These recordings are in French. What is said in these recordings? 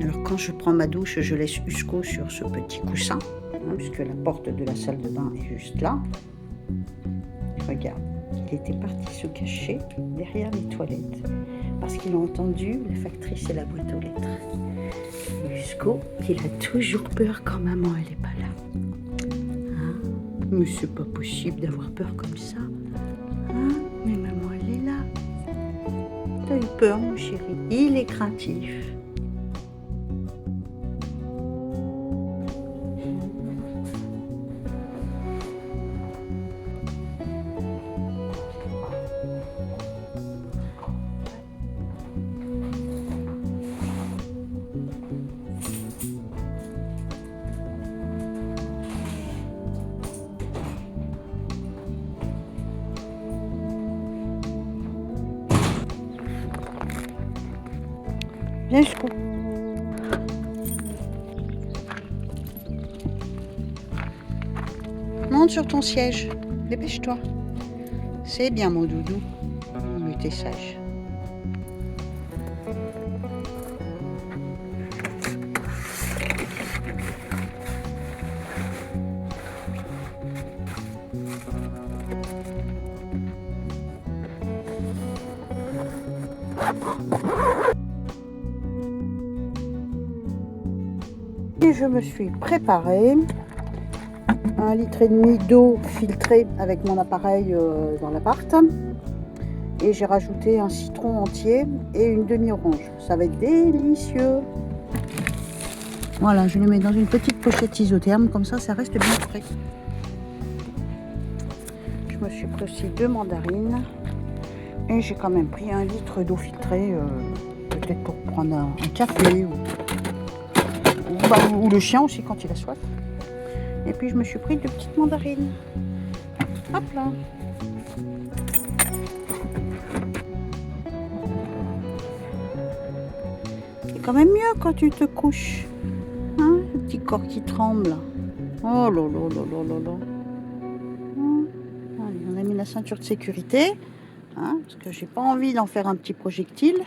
Alors quand je prends ma douche, je laisse Usco sur ce petit coussin, puisque la porte de la salle de bain est juste là. Regarde, il était parti se cacher derrière les toilettes, parce qu'il a entendu la factrice et la boîte aux lettres. Et Usco, il a toujours peur quand maman elle est pas là. Mais c'est pas possible d'avoir peur comme ça. Mais maman elle est là. T'as eu peur mon chéri? Il est craintif. Viens Usco. Monte sur ton siège. Dépêche-toi. C'est bien mon doudou. Mais t'es sage. Et je me suis préparé 1,5 litre d'eau filtrée avec mon appareil dans l'appart. Et j'ai rajouté un citron entier et une demi-orange. Ça va être délicieux. Voilà, je le mets dans une petite pochette isotherme, comme ça reste bien frais. Je me suis pris aussi 2 mandarines. Et j'ai quand même pris 1 litre d'eau filtrée, peut-être pour prendre un café ou le chien aussi quand il a soif. Et puis je me suis pris 2 petites mandarines. Hop là. C'est quand même mieux quand tu te couches. Le petit corps qui tremble. Oh là là là là là là. Allez, on a mis la ceinture de sécurité. Parce que j'ai pas envie d'en faire un petit projectile.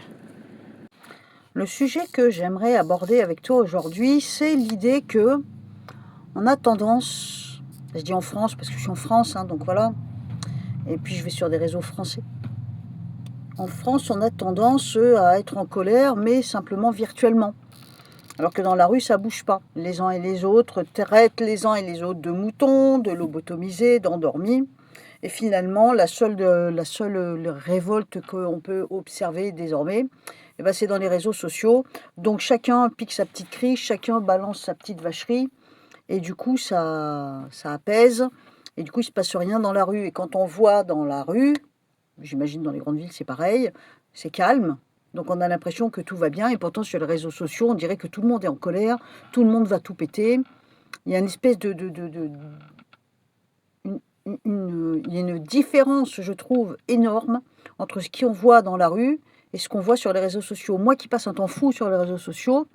Le sujet que j'aimerais aborder avec toi aujourd'hui, c'est l'idée que on a tendance, je dis en France parce que je suis en France, donc voilà, et puis je vais sur des réseaux français. En France, on a tendance à être en colère, mais simplement virtuellement. Alors que dans la rue, ça bouge pas. Les uns et les autres traitent les uns et les autres de moutons, de lobotomisés, d'endormis. Et finalement, la seule révolte qu'on peut observer désormais, c'est dans les réseaux sociaux. Donc chacun pique sa petite crise, chacun balance sa petite vacherie. Et du coup, ça apaise. Et du coup, il ne se passe rien dans la rue. Et quand on voit dans la rue, j'imagine dans les grandes villes, c'est pareil, c'est calme. Donc on a l'impression que tout va bien. Et pourtant, sur les réseaux sociaux, on dirait que tout le monde est en colère. Tout le monde va tout péter. Il y a une espèce il y a une différence, je trouve, énorme entre ce qu'on voit dans la rue et ce qu'on voit sur les réseaux sociaux. Moi qui passe un temps fou sur les réseaux sociaux,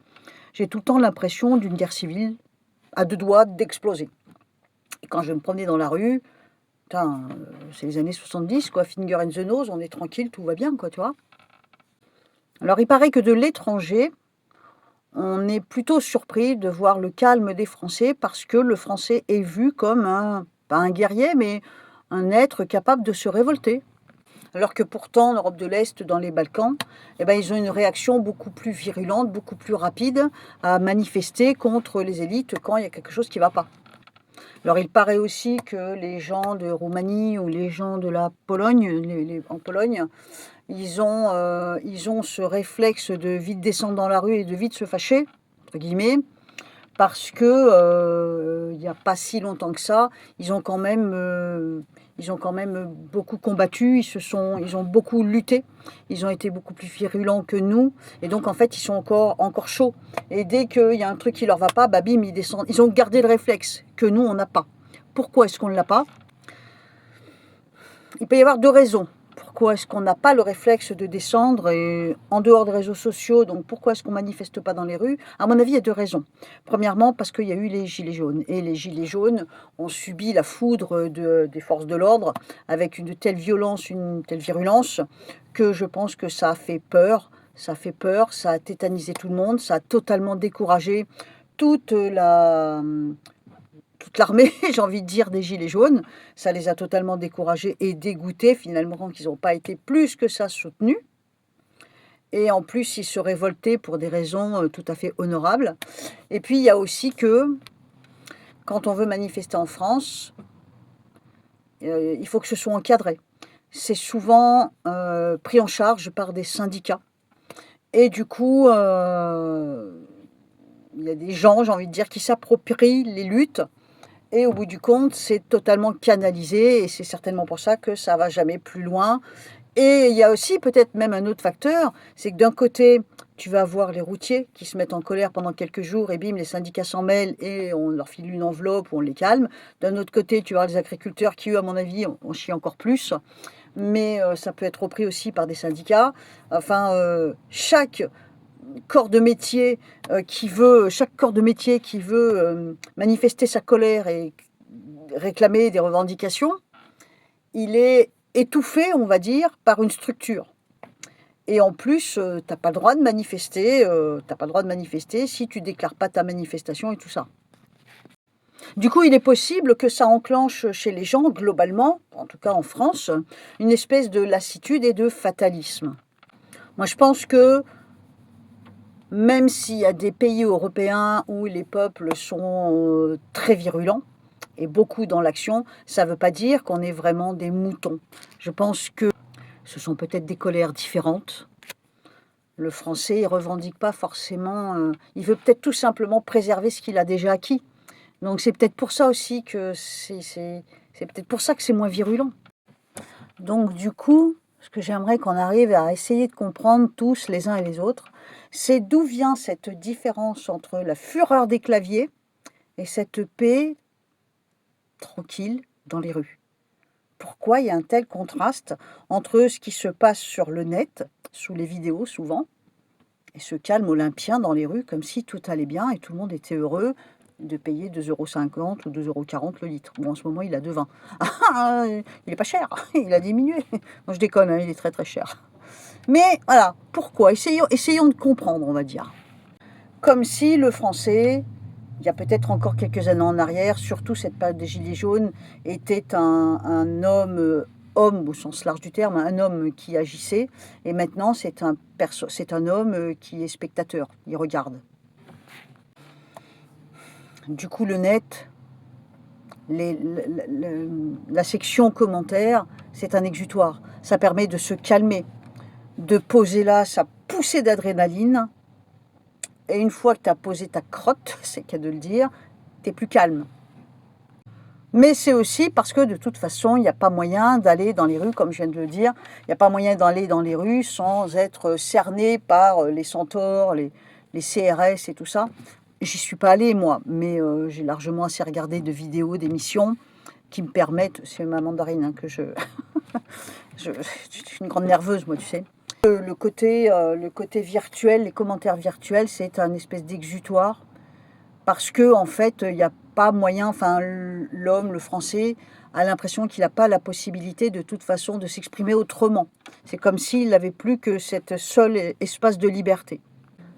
j'ai tout le temps l'impression d'une guerre civile à 2 doigts d'exploser. Et quand je me promenais dans la rue, c'est les années 70, quoi, finger in the nose, on est tranquille, tout va bien, quoi, tu vois. Alors il paraît que de l'étranger, on est plutôt surpris de voir le calme des Français parce que le Français est vu comme pas un guerrier, mais un être capable de se révolter. Alors que pourtant, en Europe de l'Est, dans les Balkans, ils ont une réaction beaucoup plus virulente, beaucoup plus rapide à manifester contre les élites quand il y a quelque chose qui ne va pas. Alors il paraît aussi que les gens de Roumanie ou les gens de la Pologne, en Pologne, ils ont ce réflexe de vite descendre dans la rue et de vite se fâcher, entre guillemets, parce que il n'y a pas si longtemps que ça, ils ont quand même beaucoup combattu, ils ont beaucoup lutté, ils ont été beaucoup plus virulents que nous, et donc en fait ils sont encore chauds. Et dès qu'il y a un truc qui leur va pas, bim, ils descendent. Ils ont gardé le réflexe que nous on n'a pas. Pourquoi est-ce qu'on ne l'a pas? Il peut y avoir 2 raisons. Pourquoi est-ce qu'on n'a pas le réflexe de descendre en dehors des réseaux sociaux? Donc pourquoi est-ce qu'on ne manifeste pas dans les rues? À mon avis, il y a 2 raisons. Premièrement, parce qu'il y a eu les gilets jaunes. Et les gilets jaunes ont subi la foudre des forces de l'ordre avec une telle violence, une telle virulence, que je pense que ça a fait peur ça fait peur, ça a tétanisé tout le monde, ça a totalement découragé toute la toute l'armée, j'ai envie de dire, des gilets jaunes. Ça les a totalement découragés et dégoûtés finalement qu'ils n'ont pas été plus que ça soutenus et en plus ils se révoltaient pour des raisons, tout à fait honorables et puis il y a aussi que, quand on veut manifester en France, il faut que ce soit encadré. C'est souvent, pris en charge par des syndicats et du coup, il y a des gens, j'ai envie de dire, qui s'approprient les luttes et au bout du compte, c'est totalement canalisé et c'est certainement pour ça que ça va jamais plus loin et il y a aussi peut-être même un autre facteur, c'est que d'un côté, tu vas avoir les routiers qui se mettent en colère pendant quelques jours et bim, les syndicats s'en mêlent et on leur file une enveloppe ou on les calme. D'un autre côté, tu vas avoir les agriculteurs qui, eux, à mon avis, en chient encore plus, mais ça peut être repris aussi par des syndicats. Enfin, chaque corps de métier qui veut, manifester sa colère et réclamer des revendications, il est étouffé, on va dire, par une structure. Et en plus, tu pas le droit de manifester, tu pas le droit de manifester si tu déclares pas ta manifestation et tout ça. Du coup, il est possible que ça enclenche chez les gens globalement, en tout cas en France, une espèce de lassitude et de fatalisme. Moi, je pense que même s'il y a des pays européens où les peuples sont, très virulents et beaucoup dans l'action, ça ne veut pas dire qu'on est vraiment des moutons. Je pense que ce sont peut-être des colères différentes. Le français, il revendique pas forcément, il veut peut-être tout simplement préserver ce qu'il a déjà acquis. Donc c'est peut-être pour ça aussi que c'est peut-être pour ça que c'est moins virulent. Donc du coup, ce que j'aimerais qu'on arrive à essayer de comprendre tous les uns et les autres, c'est d'où vient cette différence entre la fureur des claviers et cette paix tranquille dans les rues. Pourquoi il y a un tel contraste entre ce qui se passe sur le net, sous les vidéos souvent, et ce calme olympien dans les rues, comme si tout allait bien et tout le monde était heureux de payer 2,50 € ou 2,40 € le litre. Bon, en ce moment, il a 2,20 €. Ah, il est pas cher, il a diminué. Non, je déconne, hein, il est très très cher. Mais voilà, pourquoi? Essayons de comprendre, on va dire. Comme si le français, il y a peut-être encore quelques années en arrière, surtout cette période des Gilets jaunes, était un homme, homme au sens large du terme, un homme qui agissait, et maintenant c'est un homme qui est spectateur, il regarde. Du coup, le net, la section commentaires, c'est un exutoire. Ça permet de se calmer, de poser là sa poussée d'adrénaline. Et une fois que tu as posé ta crotte, c'est le cas de le dire, tu es plus calme. Mais c'est aussi parce que de toute façon, il n'y a pas moyen d'aller dans les rues, comme je viens de le dire, il n'y a pas moyen d'aller dans les rues sans être cerné par les centaures, les CRS et tout ça. J'y suis pas allée moi, mais j'ai largement assez regardé de vidéos, d'émissions qui me permettent, c'est ma mandarine hein, que je suis une grande nerveuse moi, tu sais. Le côté virtuel, les commentaires virtuels, c'est un espèce d'exutoire parce que en fait, il n'y a pas moyen, enfin l'homme, le français, a l'impression qu'il n'a pas la possibilité de toute façon de s'exprimer autrement. C'est comme s'il n'avait plus que cet seul espace de liberté.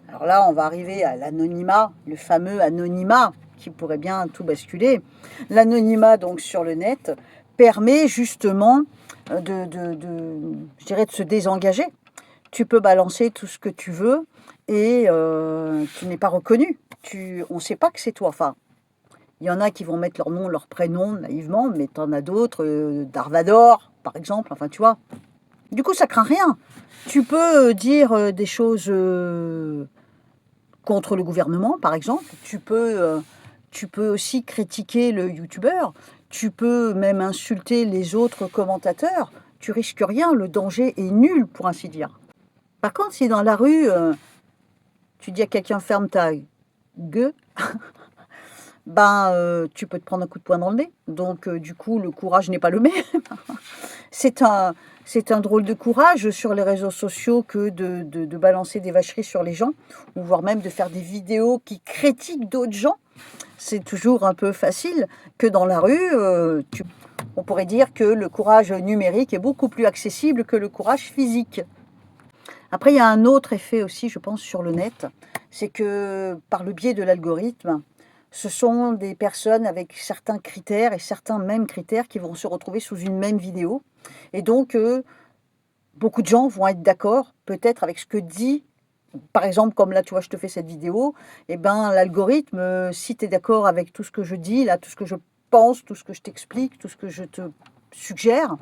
Alors là, on va arriver à l'anonymat, le fameux anonymat qui pourrait bien tout basculer. L'anonymat donc sur le net permet justement je dirais de se désengager. Tu peux balancer tout ce que tu veux et tu n'es pas reconnu. On ne sait pas que c'est toi. Enfin, il y en a qui vont mettre leur nom, leur prénom naïvement, mais tu en as d'autres, Darvador par exemple, enfin tu vois. Du coup, ça craint rien. Tu peux dire des choses contre le gouvernement, par exemple. Tu peux aussi critiquer le youtubeur. Tu peux même insulter les autres commentateurs. Tu risques rien, le danger est nul, pour ainsi dire. Par contre, si dans la rue, tu dis à quelqu'un ferme ta gueule, tu peux te prendre un coup de poing dans le nez. Donc, du coup, le courage n'est pas le même. C'est un drôle de courage sur les réseaux sociaux que de balancer des vacheries sur les gens, ou voire même de faire des vidéos qui critiquent d'autres gens. C'est toujours un peu facile que dans la rue, on pourrait dire que le courage numérique est beaucoup plus accessible que le courage physique. Après, il y a un autre effet aussi, je pense, sur le net, c'est que par le biais de l'algorithme, ce sont des personnes avec certains critères et certains mêmes critères qui vont se retrouver sous une même vidéo et donc beaucoup de gens vont être d'accord, peut-être avec ce que dit par exemple, comme là, tu vois, je te fais cette vidéo et ben, l'algorithme, si tu es d'accord avec tout ce que je dis là, tout ce que je pense, tout ce que je t'explique, tout ce que je te suggère,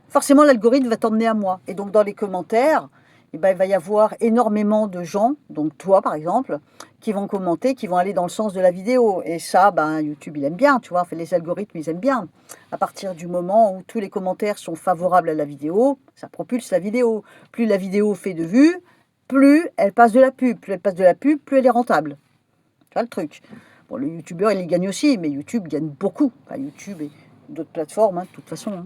forcément l'algorithme va t'emmener à moi et donc dans les commentaires, et ben, il va y avoir énormément de gens, donc toi par exemple, qui vont commenter, qui vont aller dans le sens de la vidéo et ça, ben, YouTube il aime bien, tu vois? Enfin les algorithmes ils aiment bien. À partir du moment où tous les commentaires sont favorables à la vidéo, ça propulse la vidéo. Plus la vidéo fait de vues, plus elle passe de la pub. Plus elle passe de la pub, plus elle est rentable. Tu vois le truc? Bon, le youtubeur il y gagne aussi, mais YouTube gagne beaucoup. Enfin YouTube et d'autres plateformes, hein, de toute façon, hein.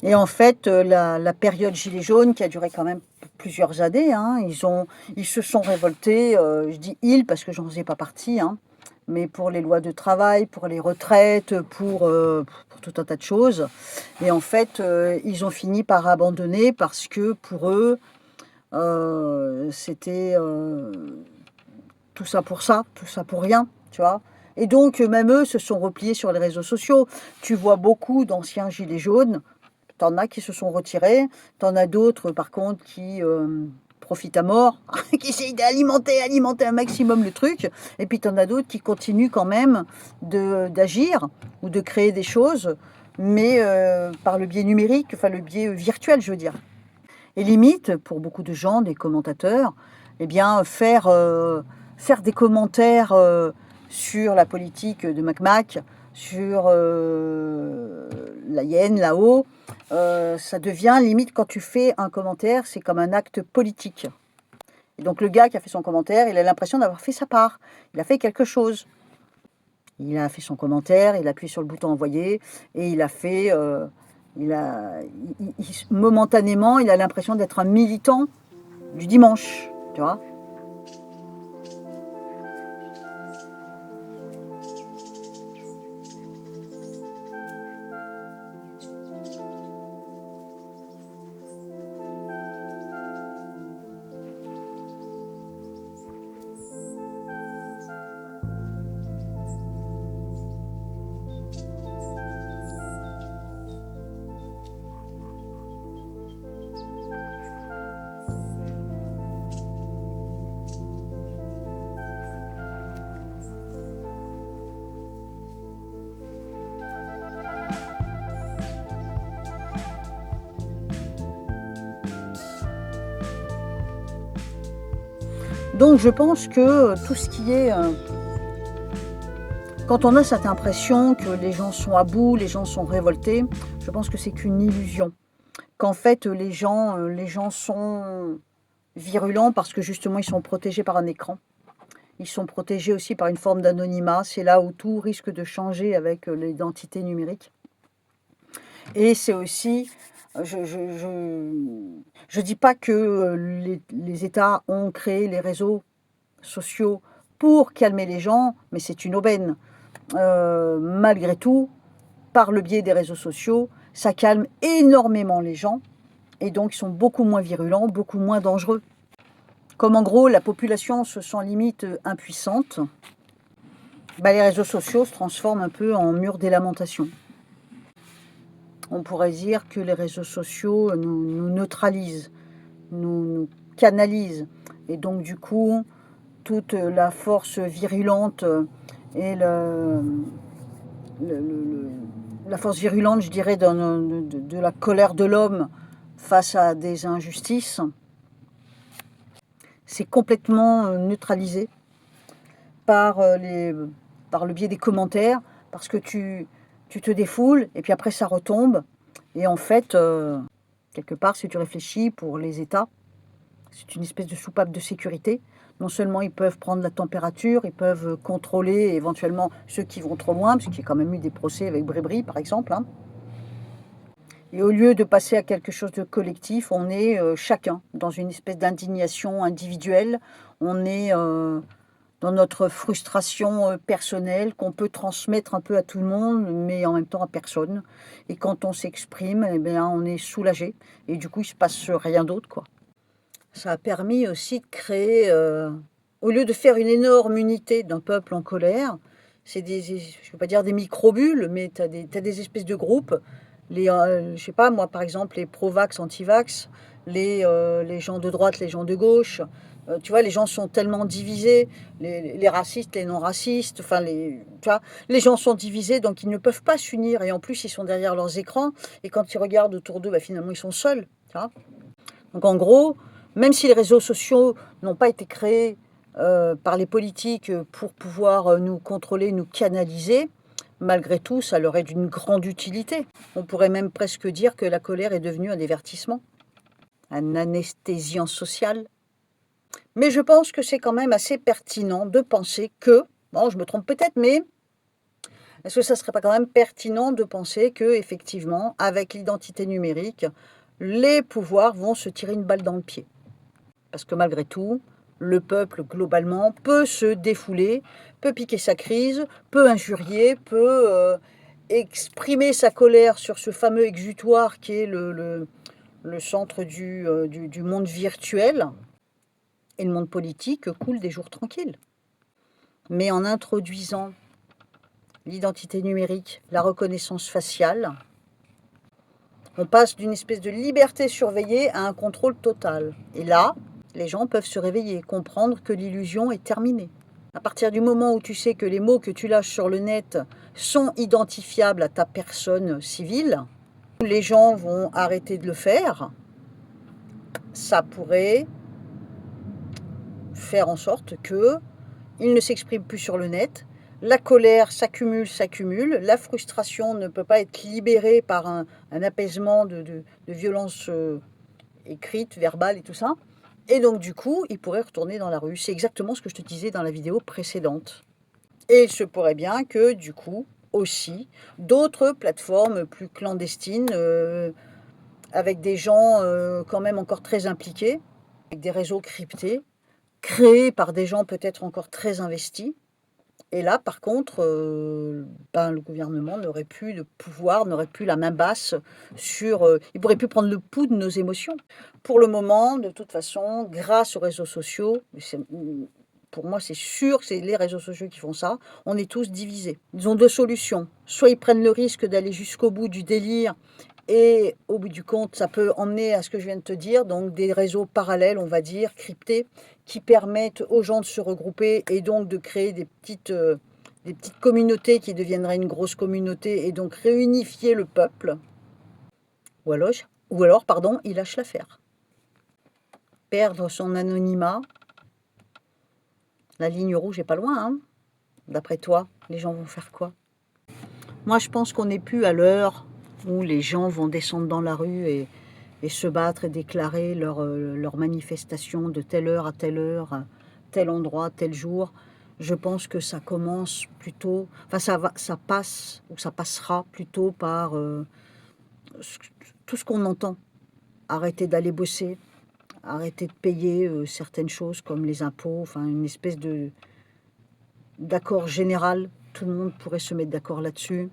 Et en fait, la période gilet jaune qui a duré quand même plusieurs années, hein, ils se sont révoltés, je dis «ils» parce que j'en faisais pas partie, hein, mais pour les lois de travail, pour les retraites, pour tout un tas de choses et en fait, ils ont fini par abandonner parce que pour eux, c'était, tout ça pour rien, tu vois? Et donc, même eux se sont repliés sur les réseaux sociaux. Tu vois beaucoup d'anciens gilets jaunes. T'en as qui se sont retirés, t'en as d'autres par contre qui, profitent à mort, qui essayent alimenter un maximum le truc et puis t'en as d'autres qui continuent quand même d'agir ou de créer des choses, mais par le biais numérique, enfin le biais, virtuel, je veux dire. Et limite, pour beaucoup de gens, des commentateurs, eh bien faire des commentaires, sur la politique de Mac, sur, la Yen là-haut, ça devient limite quand tu fais un commentaire, c'est comme un acte politique. Et donc le gars qui a fait son commentaire, il a l'impression d'avoir fait sa part. Il a fait quelque chose. Il a fait son commentaire, il a appuyé sur le bouton envoyer et il a fait, momentanément, il a l'impression d'être un militant du dimanche, tu vois? Donc je pense que tout ce qui est, quand on a cette impression que les gens sont à bout, les gens sont révoltés, je pense que c'est qu'une illusion. Qu'en fait, les gens sont virulents parce que justement ils sont protégés par un écran. Ils sont protégés aussi par une forme d'anonymat. C'est là où tout risque de changer avec, l'identité numérique et c'est aussi, je dis pas que, les États ont créé les réseaux sociaux pour calmer les gens, mais c'est une aubaine. Malgré tout, par le biais des réseaux sociaux, ça calme énormément les gens et donc ils sont beaucoup moins virulents, beaucoup moins dangereux. Comme en gros la population se sent limite, impuissante, bah, les réseaux sociaux se transforment un peu en mur des lamentations. On pourrait dire que les réseaux sociaux nous neutralisent, nous canalisent et donc du coup, toute la force virulente, et le la force virulente, je dirais, de la colère de l'homme face à des injustices, c'est complètement, neutralisé par, par le biais des commentaires, parce que tu te défoules et puis après ça retombe et en fait, quelque part, si tu réfléchis, pour les États, c'est une espèce de soupape de sécurité. Non seulement ils peuvent prendre la température, ils peuvent, contrôler éventuellement ceux qui vont trop loin, parce qu'il y a quand même eu des procès avec Brébry, par exemple, hein. Et au lieu de passer à quelque chose de collectif, on est, chacun dans une espèce d'indignation individuelle. On est, dans notre frustration personnelle qu'on peut transmettre un peu à tout le monde, mais en même temps à personne. Et quand on s'exprime, eh bien, on est soulagé. Et du coup, il ne se passe rien d'autre, quoi. Ça a permis aussi de créer, au lieu de faire une énorme unité d'un peuple en colère, c'est des, je ne veux pas dire des micro-bulles, mais tu as des espèces de groupes. Je sais pas, moi par exemple, les pro-vax, anti-vax, les gens de droite, les gens de gauche. Tu vois, les gens sont tellement divisés, les racistes, les non-racistes, enfin, tu vois, les gens sont divisés, donc ils ne peuvent pas s'unir. Et en plus, ils sont derrière leurs écrans. Et quand ils regardent autour d'eux, bah, finalement, ils sont seuls. Tu vois. Donc en gros, même si les réseaux sociaux n'ont pas été créés par les politiques pour pouvoir nous contrôler, nous canaliser, malgré tout, ça leur est d'une grande utilité. On pourrait même presque dire que la colère est devenue un divertissement, un anesthésiant social. Mais je pense que c'est quand même assez pertinent de penser que, bon, je me trompe peut-être, mais est-ce que ça ne serait pas quand même pertinent de penser que, effectivement, avec l'identité numérique, les pouvoirs vont se tirer une balle dans le pied? Parce que malgré tout, le peuple, globalement, peut se défouler, peut piquer sa crise, peut injurier, peut exprimer sa colère sur ce fameux exutoire qui est le centre du monde virtuel. Et le monde politique coule des jours tranquilles. Mais en introduisant l'identité numérique, la reconnaissance faciale, on passe d'une espèce de liberté surveillée à un contrôle total. Et là, les gens peuvent se réveiller, comprendre que l'illusion est terminée. À partir du moment où tu sais que les mots que tu lâches sur le net sont identifiables à ta personne civile, les gens vont arrêter de le faire. Ça pourrait faire en sorte qu'ils ne s'expriment plus sur le net. La colère s'accumule. La frustration ne peut pas être libérée par un apaisement de violence écrite, verbale et tout ça. Et donc, du coup, ils pourraient retourner dans la rue. C'est exactement ce que je te disais dans la vidéo précédente. Et il se pourrait bien que, du coup, aussi, d'autres plateformes plus clandestines, avec des gens quand même encore très impliqués, avec des réseaux cryptés, créés par des gens peut-être encore très investis. Et là, par contre, le gouvernement n'aurait plus de pouvoir, n'aurait plus la main basse sur... il pourrait plus prendre le pouls de nos émotions. Pour le moment, de toute façon, grâce aux réseaux sociaux, pour moi c'est sûr que c'est les réseaux sociaux qui font ça, on est tous divisés. Ils ont deux solutions. Soit ils prennent le risque d'aller jusqu'au bout du délire, et au bout du compte, ça peut emmener à ce que je viens de te dire, donc des réseaux parallèles, on va dire, cryptés, qui permettent aux gens de se regrouper et donc de créer des petites communautés qui deviendraient une grosse communauté et donc réunifier le peuple. Ou alors, il lâche l'affaire. Perdre son anonymat, la ligne rouge est pas loin, hein. D'après toi, les gens vont faire quoi? Moi, je pense qu'on n'est plus à l'heure où les gens vont descendre dans la rue et se battre et déclarer leur manifestation de telle heure à telle heure, tel endroit, tel jour. Je pense que ça commence plutôt, enfin ça passe ou ça passera plutôt par tout ce qu'on entend. Arrêter d'aller bosser, arrêter de payer certaines choses comme les impôts, enfin une espèce d'accord général. Tout le monde pourrait se mettre d'accord là-dessus.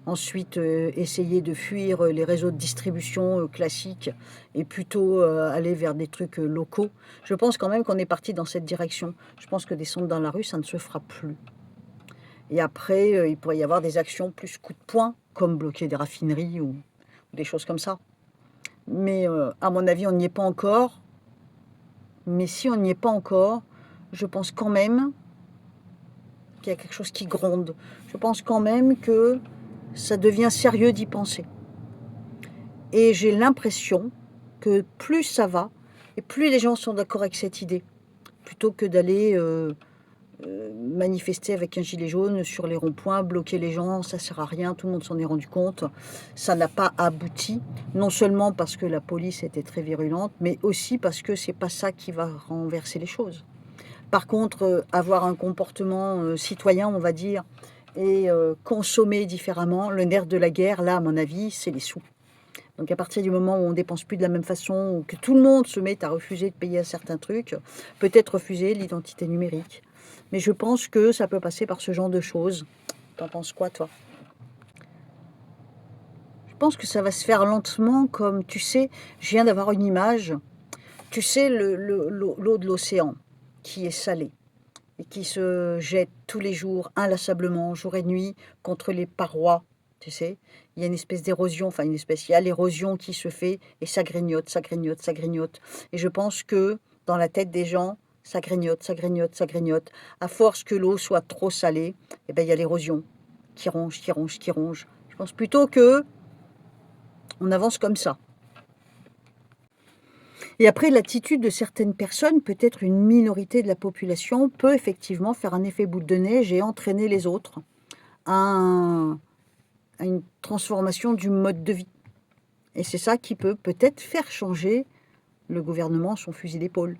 Ensuite, essayer de fuir les réseaux de distribution classiques et plutôt aller vers des trucs locaux. Je pense quand même qu'on est parti dans cette direction. Je pense que descendre dans la rue, ça ne se fera plus. Et après, il pourrait y avoir des actions plus coup de poing, comme bloquer des raffineries ou des choses comme ça. Mais à mon avis, on n'y est pas encore. Mais si on n'y est pas encore, je pense quand même qu'il y a quelque chose qui gronde. Je pense quand même que ça devient sérieux d'y penser. Et j'ai l'impression que plus ça va, et plus les gens sont d'accord avec cette idée, plutôt que d'aller manifester avec un gilet jaune sur les ronds-points, bloquer les gens, ça sert à rien, tout le monde s'en est rendu compte. Ça n'a pas abouti, non seulement parce que la police était très virulente, mais aussi parce que c'est pas ça qui va renverser les choses. Par contre, avoir un comportement citoyen, on va dire, et consommer différemment, le nerf de la guerre, là, à mon avis, c'est les sous. Donc à partir du moment où on ne dépense plus de la même façon, ou que tout le monde se met à refuser de payer un certain truc, peut-être refuser l'identité numérique. mais je pense que ça peut passer par ce genre de choses. T'en penses quoi, toi? Je pense que ça va se faire lentement comme, tu sais, je viens d'avoir une image, tu sais, l'eau de l'océan qui est salée et qui se jette tous les jours, inlassablement, jour et nuit, contre les parois, tu sais? Il y a une espèce d'érosion, enfin une espèce, il y a l'érosion qui se fait et ça grignote, ça grignote, ça grignote. Et je pense que dans la tête des gens, ça grignote, ça grignote, ça grignote. À force que l'eau soit trop salée, eh ben, il y a l'érosion qui ronge, qui ronge, qui ronge. Je pense plutôt que on avance comme ça. Et après, l'attitude de certaines personnes, peut-être une minorité de la population, peut effectivement faire un effet boule de neige et entraîner les autres à, à une transformation du mode de vie. Et c'est ça qui peut peut-être faire changer le gouvernement son fusil d'épaule.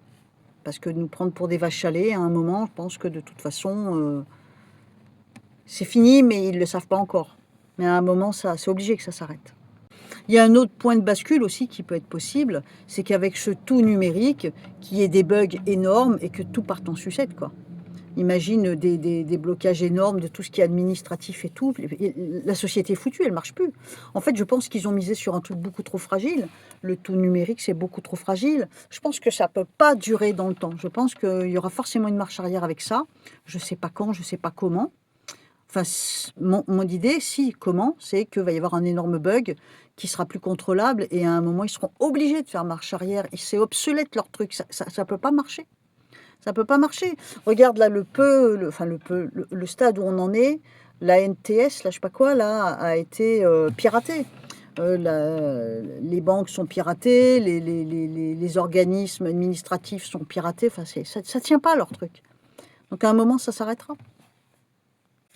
Parce que nous prendre pour des vaches à lait, à un moment, je pense que de toute façon, c'est fini, mais ils ne le savent pas encore. Mais à un moment, c'est obligé que ça s'arrête. Il y a un autre point de bascule aussi qui peut être possible, c'est qu'avec ce tout numérique, qu'il y ait des bugs énormes et que tout parte en sucette, quoi. Imagine des blocages énormes de tout ce qui est administratif et tout. La société est foutue, elle ne marche plus. En fait, je pense qu'ils ont misé sur un truc beaucoup trop fragile. Le tout numérique, c'est beaucoup trop fragile. Je pense que ça ne peut pas durer dans le temps. Je pense qu'il y aura forcément une marche arrière avec ça. Je ne sais pas quand, je ne sais pas comment. Enfin, mon idée, si, comment, c'est qu'il va y avoir un énorme bug qui sera plus contrôlable et à un moment, ils seront obligés de faire marche arrière. Et c'est obsolète leur truc, ça ne peut pas marcher. Ça peut pas marcher. Regarde là le stade où on en est, la NTS, là je sais pas quoi, là a été piratée. Les banques sont piratées, les organismes administratifs sont piratés. Enfin, ça tient pas leur truc. Donc à un moment, ça s'arrêtera.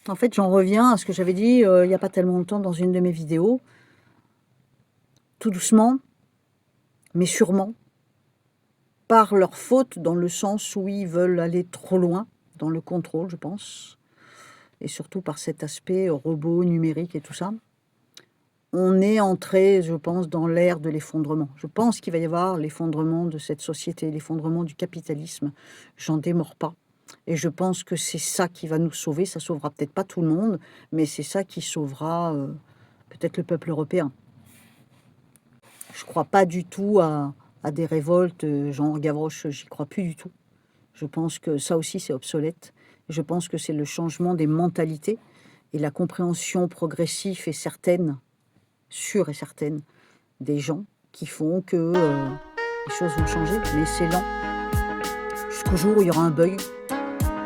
En fait, j'en reviens à ce que j'avais dit il n'y a pas tellement longtemps dans une de mes vidéos. Tout doucement, mais sûrement, par leur faute, dans le sens où ils veulent aller trop loin dans le contrôle, je pense, et surtout par cet aspect robot, numérique et tout ça, on est entré, je pense, dans l'ère de l'effondrement. Je pense qu'il va y avoir l'effondrement de cette société, l'effondrement du capitalisme. J'en démords pas. Et je pense que c'est ça qui va nous sauver. Ça sauvera peut-être pas tout le monde, mais c'est ça qui sauvera peut-être le peuple européen. Je crois pas du tout à des révoltes, genre Gavroche, j'y crois plus du tout. Je pense que ça aussi c'est obsolète. Je pense que c'est le changement des mentalités et la compréhension progressive et certaine, sûre et certaine, des gens qui font que les choses vont changer. Mais c'est lent. Jusqu'au jour où il y aura un bug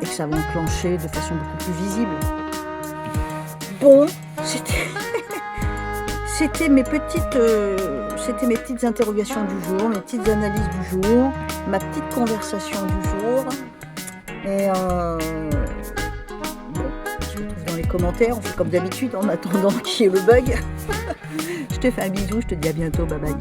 et que ça va enclencher de façon beaucoup plus visible. Bon, c'était mes petites interrogations du jour, mes petites analyses du jour, ma petite conversation du jour. Et bon, je te retrouve dans les commentaires, on fait comme d'habitude en attendant qu'il y ait le bug. Je te fais un bisou, je te dis à bientôt, bye bye.